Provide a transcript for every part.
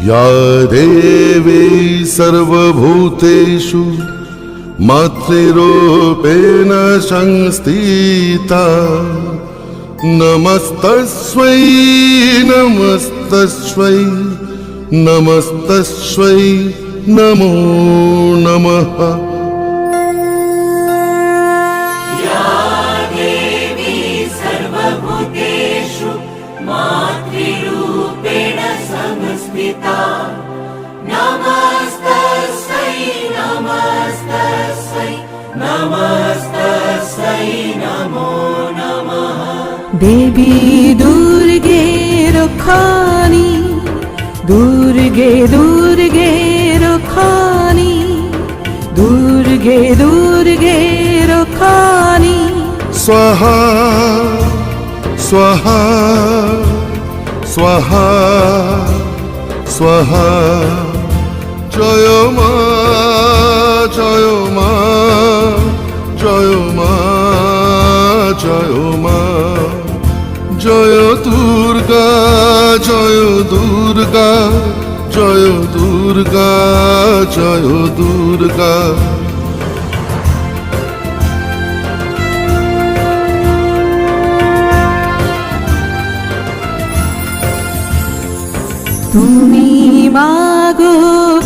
या देवी सर्वभूतेषु मातृरूपेण संस्थिता नमस्तस्मै नमस्तस्मै नमस्तस्मै नमो नमः। मातृरूपेण संस्थिता नमस्तस्यै नमस्तस्यै नमस्तस्यै नमो नमः। देवी दुर्गे रक्षानि दुर्गे दुर्गे रक्षानि दुर्गे दुर्गे रक्षानि स्वाहा स्वाहा स्वाहा स्वाहा जय मा जय मा जय मा जय मा जय दुर्गा जय दुर्गा जय दुर्गा जय दुर्गा। তুমি মাগো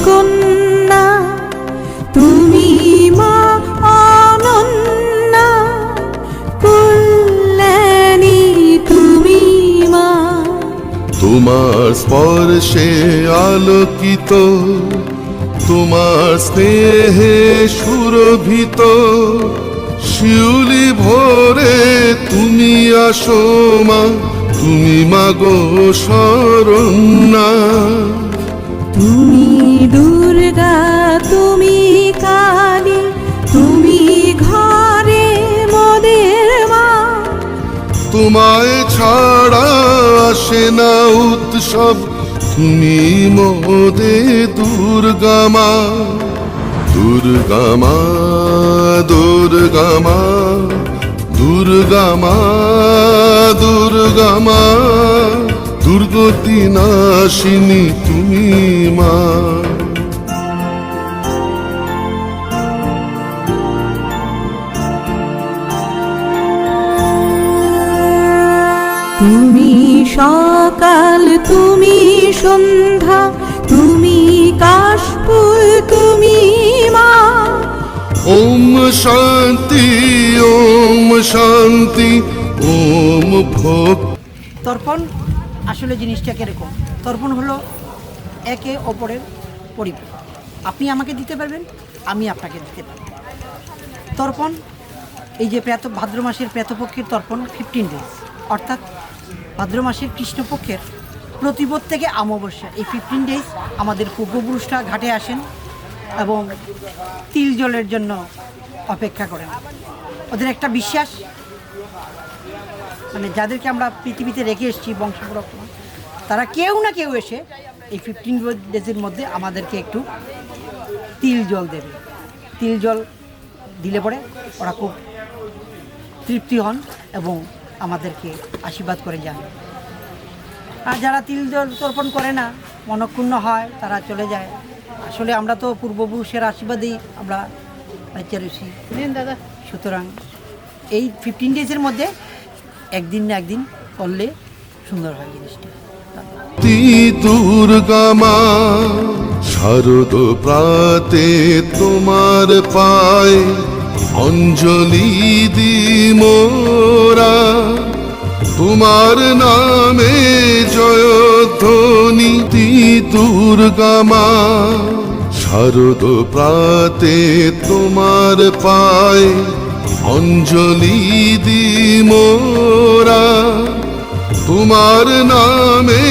কন্যা তুমি মা অনন্যা কল্যাণী তুমি মা। তোমার স্পর্শে আলোকিত তোমার স্নেহে সুরভিত শিউলি ভোরে তুমি আসো মা তুমি মাগো শরণ্যা। তুমি দুর্গা তুমি কালী তুমি ঘরে মোদের মা। তোমায় ছাড়া আসে না উৎসব তুমি মোদে দুর্গা মা দুর্গা মা দুর্গা মা দুর্গা মা দুর্গা মা দুর্গতি নাশিনী তুমি মা। তুমি সকাল তুমি সন্ধ্যা তুমি কাশফুল তুমি মা। ওম শান্তি ওম শান্তি ওম ভোগ। তর্পণ আসলে জিনিসটা কিরকম? তর্পণ হলো একে অপরের পরিপূরক। আপনি আমাকে দিতে পারবেন, আমি আপনাকে দিতে পারব। তর্পণ এই যে ভাদ্র মাসের প্রেতপক্ষের তর্পণ 15 ডেজ, অর্থাৎ ভাদ্র মাসের কৃষ্ণপক্ষের প্রতিপদ থেকে অমাবস্যা এই 15 ডেজ আমাদের পূর্বপুরুষরা ঘাটে আসেন এবং তিল জলের জন্য অপেক্ষা করেন। ওদের একটা বিশ্বাস, মানে যাদেরকে আমরা পৃথিবীতে রেখে এসেছি বংশপরম্পরা, তারা কেউ না কেউ এসে এই 15 ডেজের মধ্যে আমাদেরকে একটু তিল জল দেবে। তিল জল দিলে পরে ওরা খুব তৃপ্তি হন এবং আমাদেরকে আশীর্বাদ করে যান। আর যারা তিল জল তর্পণ করে না, মনক্ষুণ্ণ হয়, তারা চলে যায়। আসলে আমরা তো পূর্বপুরুষের আশীর্বাদেই আমরা বাচ্চা রয়েছি দাদা। সুতরাং এই 15 ডেজের মধ্যে একদিন না একদিন করলে সুন্দর হয় জিনিসটা। দুর্গা মা শারদ প্রাতে তোমার পায় অঞ্জলি দি মোরা তোমার নামে জয়ধ্বনি। দুর্গা মা শারদ প্রাতে তোমার পায় অঞ্জলি দি মোরা তোমার নামে